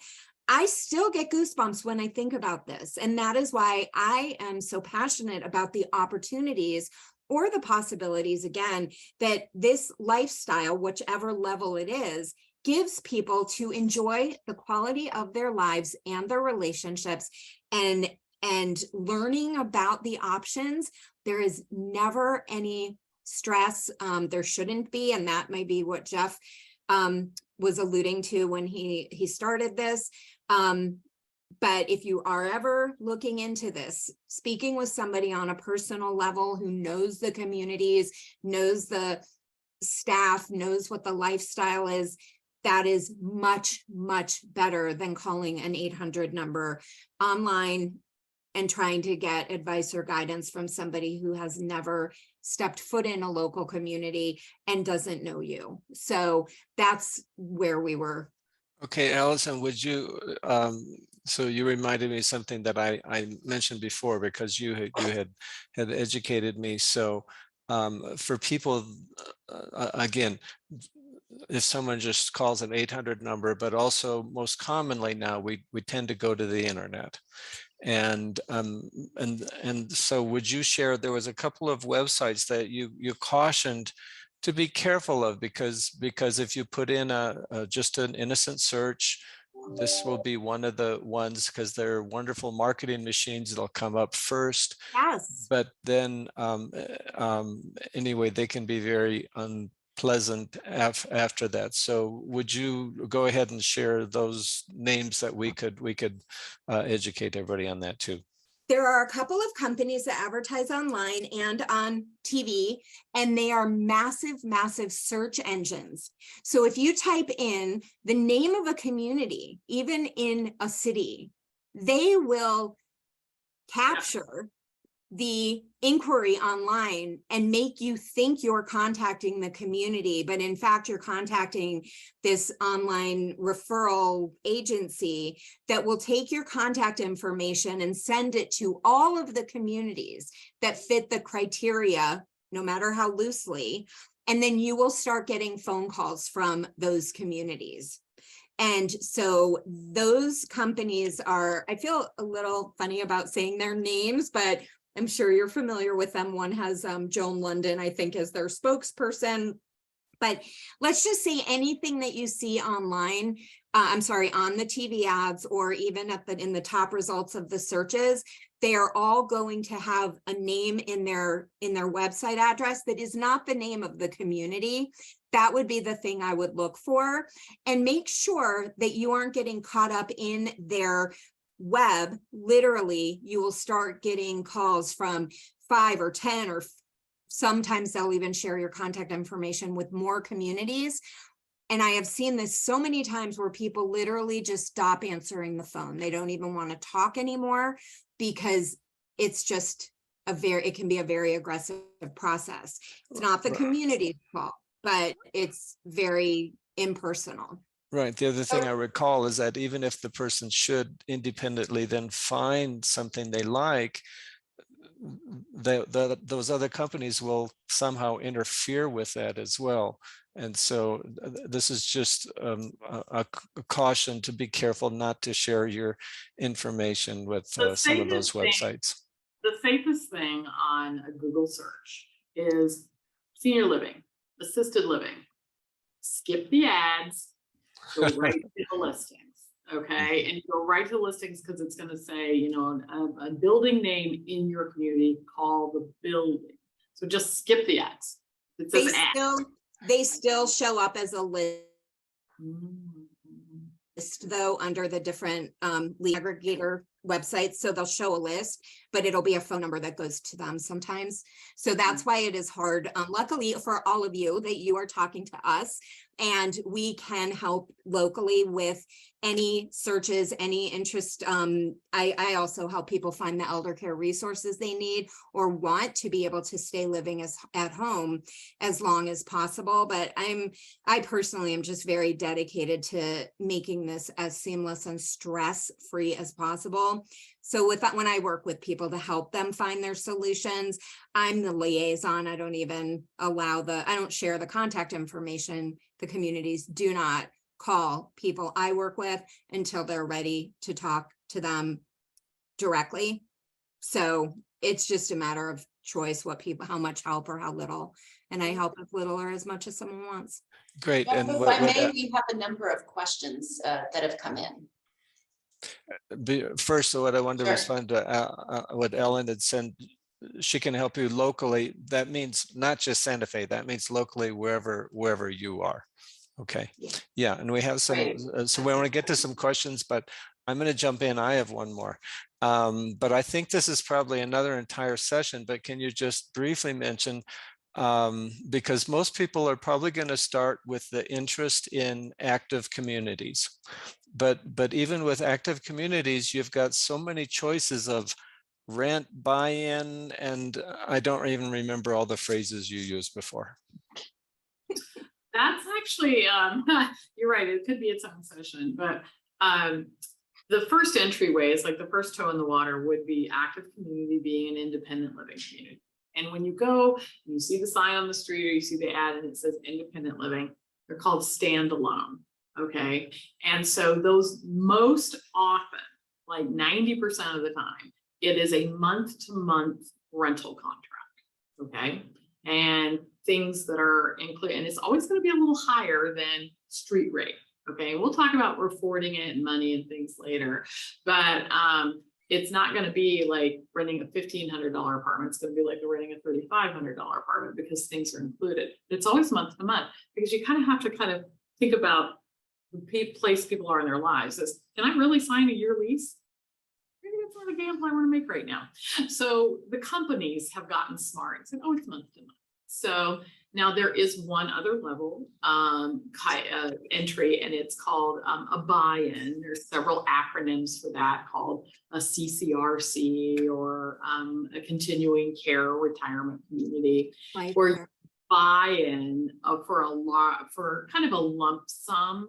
I still get goosebumps when I think about this. And that is why I am so passionate about the opportunities or the possibilities, again, that this lifestyle, whichever level it is, gives people to enjoy the quality of their lives and their relationships, and learning about the options. There is never any stress. There shouldn't be. And that might be what Jeff was alluding to when he started this. But if you are ever looking into this, speaking with somebody on a personal level who knows the communities, knows the staff, knows what the lifestyle is, that is much, much better than calling an 800 number online and trying to get advice or guidance from somebody who has never stepped foot in a local community and doesn't know you. So that's where we were. Okay, Allyson, would you, so you reminded me of something that I mentioned before, because you had educated me. So for people, again, if someone just calls an 800 number, but also most commonly now we tend to go to the internet. And so would you share, there was a couple of websites that you cautioned to be careful of, because if you put in just an innocent search, this will be one of the ones, because they're wonderful marketing machines, they'll come up first. Yes. But then anyway, they can be very unpleasant after that. So would you go ahead and share those names that we could educate everybody on that too? There are a couple of companies that advertise online and on TV, and they are massive, massive search engines. So if you type in the name of a community, even in a city, they will capture the inquiry online and make you think you're contacting the community, but in fact you're contacting this online referral agency that will take your contact information and send it to all of the communities that fit the criteria, no matter how loosely, and then you will start getting phone calls from those communities. And so those companies are, I feel a little funny about saying their names, but I'm sure you're familiar with them. One has Joan London, I think, as their spokesperson. But let's just say anything that you see online, on the TV ads, or even in the top results of the searches, they are all going to have a name in their website address that is not the name of the community. That would be the thing I would look for, and make sure that you aren't getting caught up in their web. Literally, you will start getting calls from 5 or 10, or sometimes they'll even share your contact information with more communities. And I have seen this so many times where people literally just stop answering the phone. They don't even want to talk anymore, because it's just it can be a very aggressive process. It's not the community's fault, but it's very impersonal. Right. The other thing I recall is that even if the person should independently then find something they like, those other companies will somehow interfere with that as well. And so this is just a caution to be careful not to share your information with some of those websites. The safest thing on a Google search is senior living, assisted living. Skip the ads. Go right to the listings, okay? And go right to the listings, because it's going to say, you know, a building name in your community, call the building. So just skip the ads. It says they still show up as a list, though, under the different lead aggregator websites. So they'll show a list, but it'll be a phone number that goes to them sometimes. So that's why it is hard. Luckily for all of you that you are talking to us, and we can help locally with any searches, any interest. I also help people find the elder care resources they need or want to be able to stay living at home as long as possible. But I personally am just very dedicated to making this as seamless and stress-free as possible. So with that, when I work with people to help them find their solutions, I'm the liaison. I don't even I don't share the contact information. The communities do not call people I work with until they're ready to talk to them directly. So it's just a matter of choice, how much help or how little. And I help as little or as much as someone wants. Great. Well, And if I may, we have a number of questions that have come in. first, what I wanted to Sure. respond to what Ellen had said, she can help you locally. That means not just Santa Fe, that means locally wherever you are. Okay. Yeah. And we have some, Great. so we want to get to some questions, but I'm going to jump in. I have one more. But I think this is probably another entire session, but can you just briefly mention, because most people are probably going to start with the interest in active communities. But even with active communities, you've got so many choices of rent, buy-in, and I don't even remember all the phrases you used before. That's actually, you're right, it could be its own session, but the first entryway is like the first toe in the water would be active community being an independent living community. And when you go and you see the sign on the street or you see the ad and it says independent living, they're called standalone. Okay. And so those most often, like 90% of the time, it is a month-to-month rental contract. Okay. And things that are included, and it's always going to be a little higher than street rate. Okay. We'll talk about reporting it and money and things later, but it's not going to be like renting a $1,500 apartment. It's going to be like renting a $3,500 apartment because things are included. It's always month to month because you kind of have to think about the place people are in their lives. Is, can I really sign a year lease? Maybe that's not a gamble I want to make right now. So the companies have gotten smart and said, oh, it's month to month. So now there is one other level entry, and it's called a buy-in. There's several acronyms for that called a CCRC or a continuing care retirement community, where you buy-in for kind of a lump sum,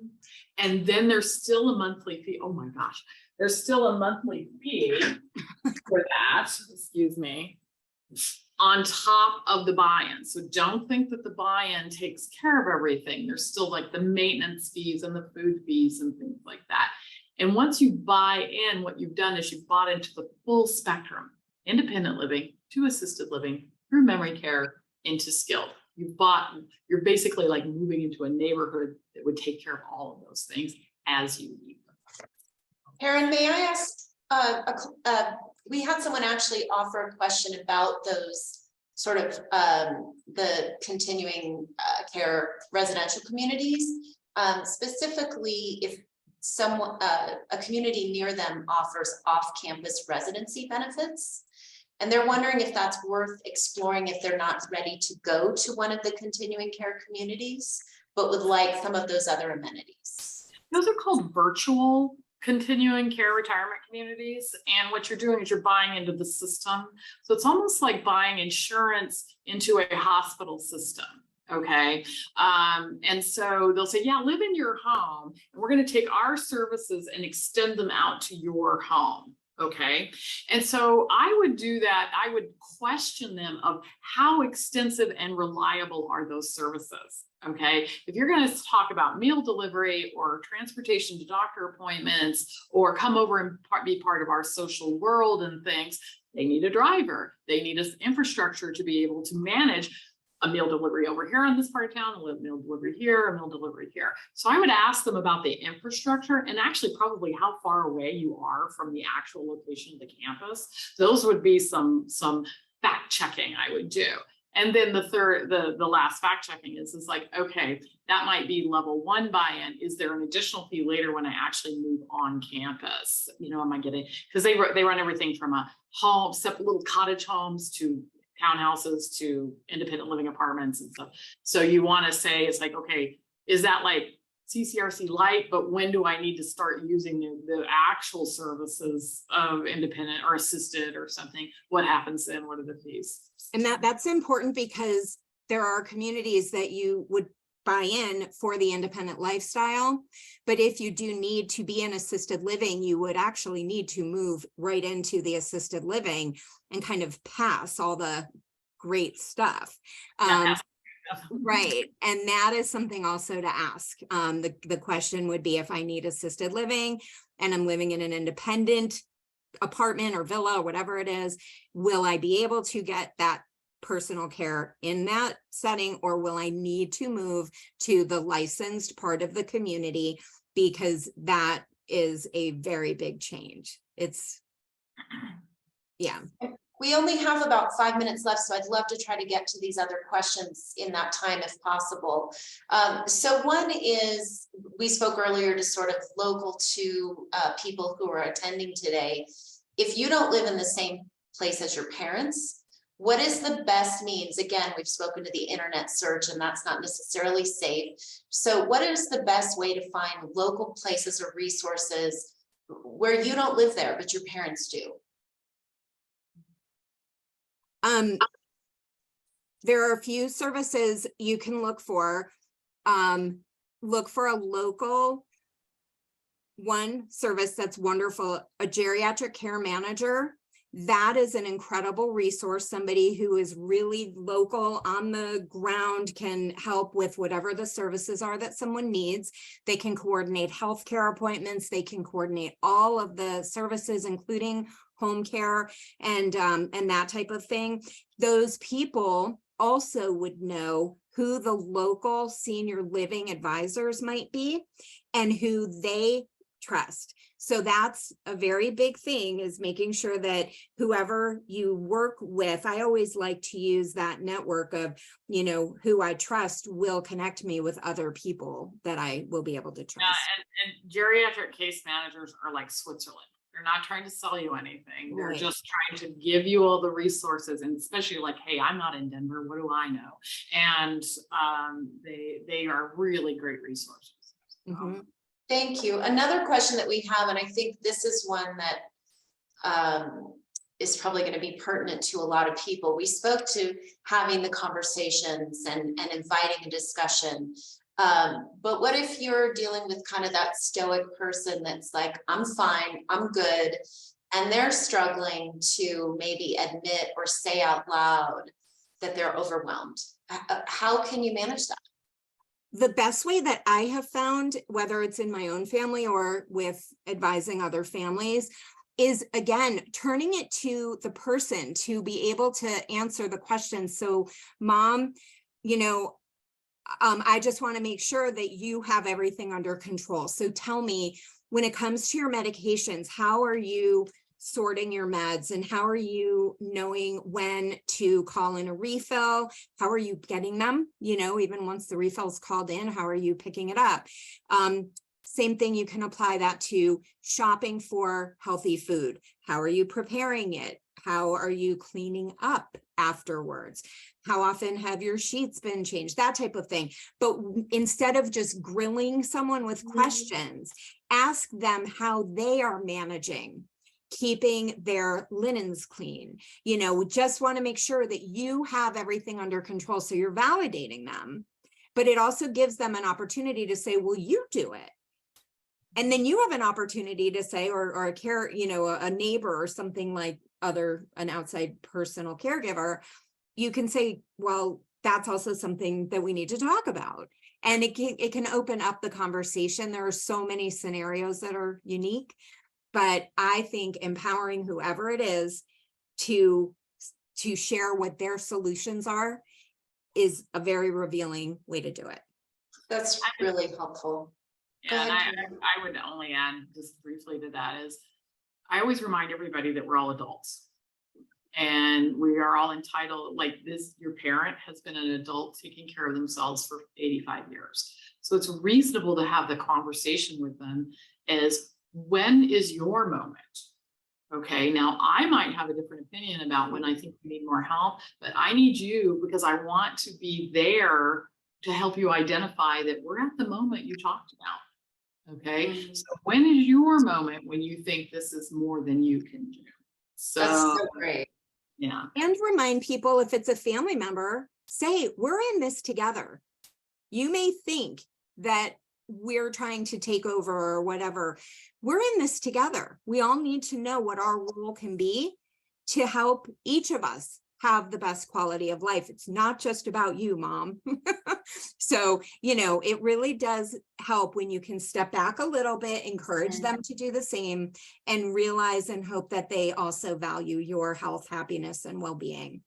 and then there's still a monthly fee. Oh my gosh, there's still a monthly fee for that. Excuse me. On top of the buy-in. So don't think that the buy-in takes care of everything. There's still like the maintenance fees and the food fees and things like that. And once you buy in, what you've done is you've bought into the full spectrum, independent living to assisted living through memory care into skilled. You're basically like moving into a neighborhood that would take care of all of those things as you need them. Karen, may I ask, we had someone actually offer a question about those sort of the continuing care residential communities, specifically if someone, a community near them offers off-campus residency benefits. And they're wondering if that's worth exploring if they're not ready to go to one of the continuing care communities, but would like some of those other amenities. Those are called virtual continuing care retirement communities. And what you're doing is you're buying into the system. So it's almost like buying insurance into a hospital system. Okay. And so they'll say, yeah, live in your home, and we're going to take our services and extend them out to your home. Okay. And so I would do that. I would question them of how extensive and reliable are those services. Okay. If you're going to talk about meal delivery or transportation to doctor appointments or come over and be part of our social world and things, they need a driver. They need an infrastructure to be able to manage a meal delivery over here in this part of town, a meal delivery here, a meal delivery here. So I would ask them about the infrastructure and actually probably how far away you are from the actual location of the campus. Those would be some fact checking I would do. And then the last fact checking is like, okay, that might be level 1 buy-in. Is there an additional fee later when I actually move on campus? You know, am I getting, because they run everything from a home, little cottage homes to townhouses to independent living apartments and stuff. So you want to say, it's like, okay, is that like CCRC light, but when do I need to start using the actual services of independent or assisted or something? What happens then? What are the fees? And that's important because there are communities that you would buy in for the independent lifestyle. But if you do need to be in assisted living, you would actually need to move right into the assisted living and kind of pass all the great stuff. Right. And that is something also to ask. The question would be, if I need assisted living and I'm living in an independent apartment or villa or whatever it is, will I be able to get that personal care in that setting, or will I need to move to the licensed part of the community? Because that is a very big change. It's, yeah. We only have about 5 minutes left, so I'd love to try to get to these other questions in that time if possible. So one is, we spoke earlier to sort of local to people who are attending today. If you don't live in the same place as your parents, what is the best means? Again, we've spoken to the internet search, and that's not necessarily safe. So what is the best way to find local places or resources where you don't live there, but your parents do? There are a few services you can look for. Look for a local one service that's wonderful, a geriatric care manager. That is an incredible resource. Somebody who is really local on the ground can help with whatever the services are that someone needs. They can coordinate healthcare appointments. They can coordinate all of the services, including home care and that type of thing. Those people also would know who the local senior living advisors might be and who they trust. So that's a very big thing, is making sure that whoever you work with, I always like to use that network of, you know, who I trust will connect me with other people that I will be able to trust. And geriatric case managers are like Switzerland. They're not trying to sell you anything. They're just trying to give you all the resources, and especially like, hey, I'm not in Denver. What do I know? And they are really great resources. Mm-hmm. Thank you. Another question that we have, and I think this is one that is probably going to be pertinent to a lot of people. We spoke to having the conversations and inviting a discussion. But what if you're dealing with kind of that stoic person that's like, I'm fine, I'm good, and they're struggling to maybe admit or say out loud that they're overwhelmed? How can you manage that? The best way that I have found, whether it's in my own family or with advising other families, is again, turning it to the person to be able to answer the question. So, Mom, you know, I just want to make sure that you have everything under control. So tell me, when it comes to your medications, how are you sorting your meds, and how are you knowing when to call in a refill? How are you getting them? You know, even once the refill's called in, how are you picking it up? Same thing, you can apply that to shopping for healthy food. How are you preparing it? How are you cleaning up afterwards? How often have your sheets been changed? That type of thing. But instead of just grilling someone with questions, ask them how they are managing keeping their linens clean. You know, just want to make sure that you have everything under control. So you're validating them, but it also gives them an opportunity to say, well, you do it. And then you have an opportunity to say, or a care, you know, a neighbor or something like an outside personal caregiver, you can say, well, that's also something that we need to talk about. And it can open up the conversation. There are so many scenarios that are unique, but I think empowering whoever it is to share what their solutions are is a very revealing way to do it. That's really helpful. Yeah, and I would only add just briefly to that is, I always remind everybody that we're all adults. And we are all entitled, like this, your parent has been an adult taking care of themselves for 85 years. So it's reasonable to have the conversation with them as, when is your moment? Okay, now I might have a different opinion about when I think we need more help, but I need you because I want to be there to help you identify that we're at the moment you talked about. Okay, so when is your moment when you think this is more than you can do? That's So so great. yeah. And remind people, if it's a family member, say, we're in this together. You may think that we're trying to take over or whatever. We're in this together. We all need to know what our role can be to help each of us have the best quality of life. It's not just about you, Mom. So, you know, it really does help when you can step back a little bit, encourage them to do the same, and realize and hope that they also value your health, happiness, and well-being.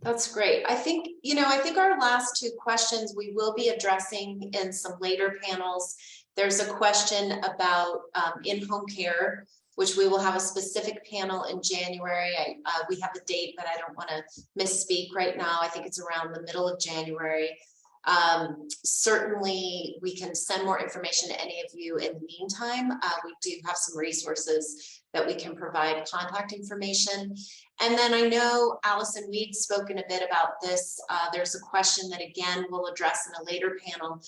That's great. I think, you know, I think our last two questions we will be addressing in some later panels. There's a question about in-home care, which we will have a specific panel in January. We have the date, but I don't want to misspeak right now. I think it's around the middle of January. Certainly we can send more information to any of you in the meantime. We do have some resources that we can provide, contact information. And then I know, Allyson, we'd spoken a bit about this. There's a question that again we'll address in a later panel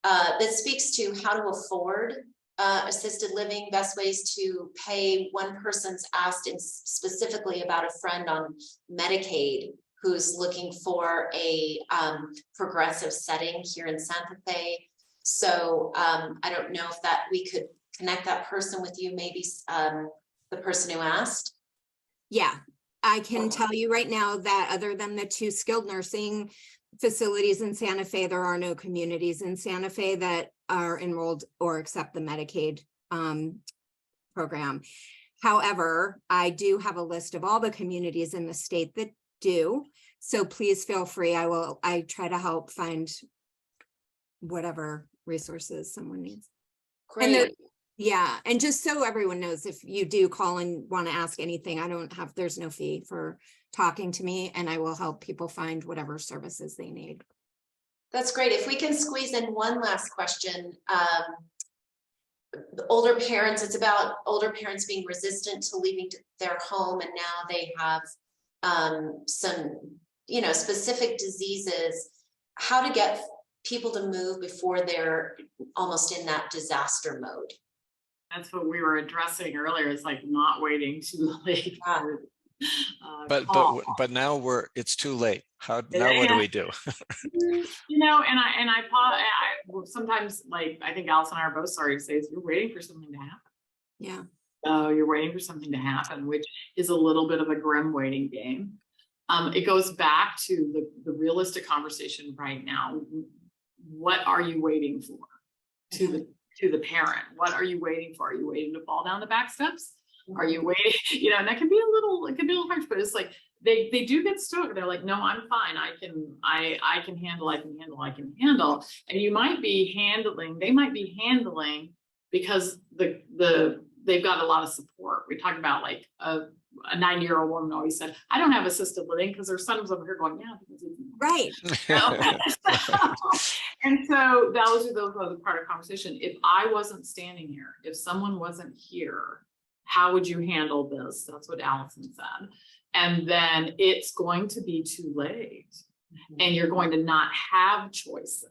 that speaks to how to afford assisted living, best ways to pay. One person's asked specifically about a friend on Medicaid who's looking for a progressive setting here in Santa Fe. So I don't know if that we could connect that person with you, maybe the person who asked. Yeah, I can tell you right now that other than the 2 skilled nursing facilities in Santa Fe, there are no communities in Santa Fe that are enrolled or accept the Medicaid program. However, I do have a list of all the communities in the state that do. So please feel free. I try to help find whatever resources someone needs. Great. Yeah, and just so everyone knows, if you do call and want to ask anything, there's no fee for talking to me, and I will help people find whatever services they need. That's great. If we can squeeze in one last question. The older parents, it's about older parents being resistant to leaving their home, and now they have some, you know, specific diseases. How to get people to move before they're almost in that disaster mode. That's what we were addressing earlier. It's like not waiting too late. But now it's too late. What do we do? You know, and I sometimes, like, I think Allyson and I are both sorry to say, is you're waiting for something to happen. Yeah. So you're waiting for something to happen, which is a little bit of a grim waiting game. It goes back to the realistic conversation right now. What are you waiting for? To the parent, what are you waiting for? Are you waiting to fall down the back steps? Are you waiting? You know, and that can be a little harsh, but it's like they do get stuck. They're like, no, I'm fine. I can handle. And you might be handling. They might be handling because they've got a lot of support. We talk about like a 90-year-old woman always said, I don't have assisted living because her son was over here going, yeah, because right. And so those are the part of the conversation. If I wasn't standing here, if someone wasn't here, how would you handle this? That's what Allyson said. And then it's going to be too late. And you're going to not have choices.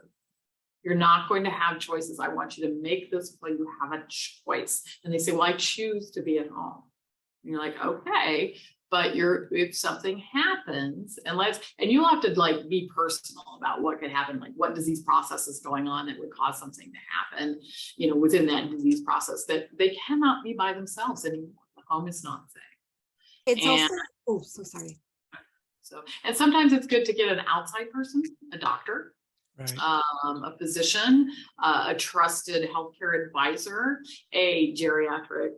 You're not going to have choices. I want you to make this play. You have a choice. And they say, well, I choose to be at home. And you're like, okay, but if something happens, and you'll have to like be personal about what could happen, like what disease process is going on that would cause something to happen, you know, within that disease process, that they cannot be by themselves anymore. The home is not safe. So sorry. And sometimes it's good to get an outside person, a doctor, right. A physician, a trusted healthcare advisor, a geriatric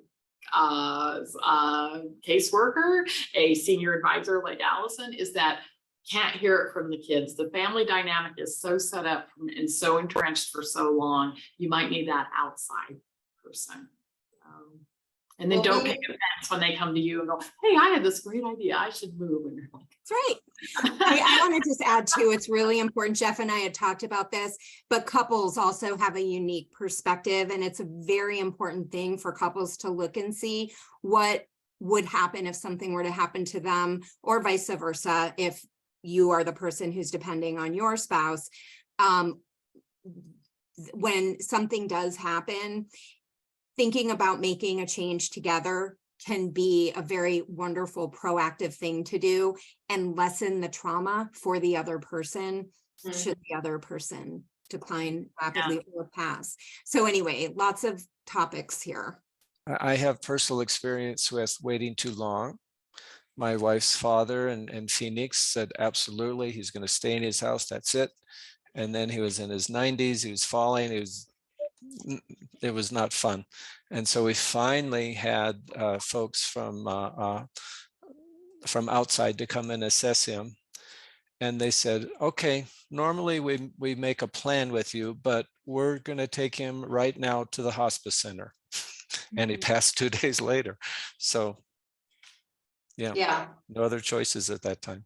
caseworker, a senior advisor like Allyson, is that can't hear it from the kids. The family dynamic is so set up and so entrenched for so long. You might need that outside person. And then Well, don't we- take offense when they come to you and go, hey, I had this great idea, I should move. And you're like, That's right. I want to just add too, it's really important. Jeff and I had talked about this, but couples also have a unique perspective, and it's a very important thing for couples to look and see what would happen if something were to happen to them, or vice versa, if you are the person who's depending on your spouse. When something does happen, thinking about making a change together can be a very wonderful proactive thing to do and lessen the trauma for the other person, should the other person decline rapidly or pass. So anyway, lots of topics here. I have personal experience with waiting too long. My wife's father in Phoenix said, absolutely, he's going to stay in his house. That's it. And then he was in his 90s. He was falling. It was not fun. And so we finally had folks from outside to come and assess him. And they said, okay, normally we make a plan with you, but we're going to take him right now to the hospice center. And he passed 2 days later. So Yeah. no other choices at that time.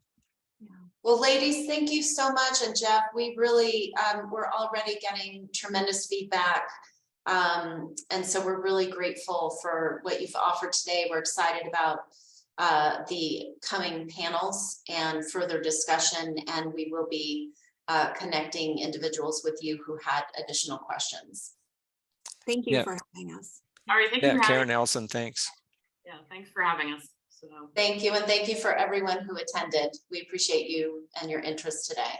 Well, ladies, thank you so much. And Jeff, we really, we're already getting tremendous feedback. And so we're really grateful for what you've offered today. We're excited about the coming panels and further discussion, and we will be connecting individuals with you who had additional questions. Thank you Yeah. for having us. all right, thank you Yeah, for having Karen, Allison, thanks. Yeah, thanks for having us. So Thank you. And thank you for everyone who attended. We appreciate you and your interest today.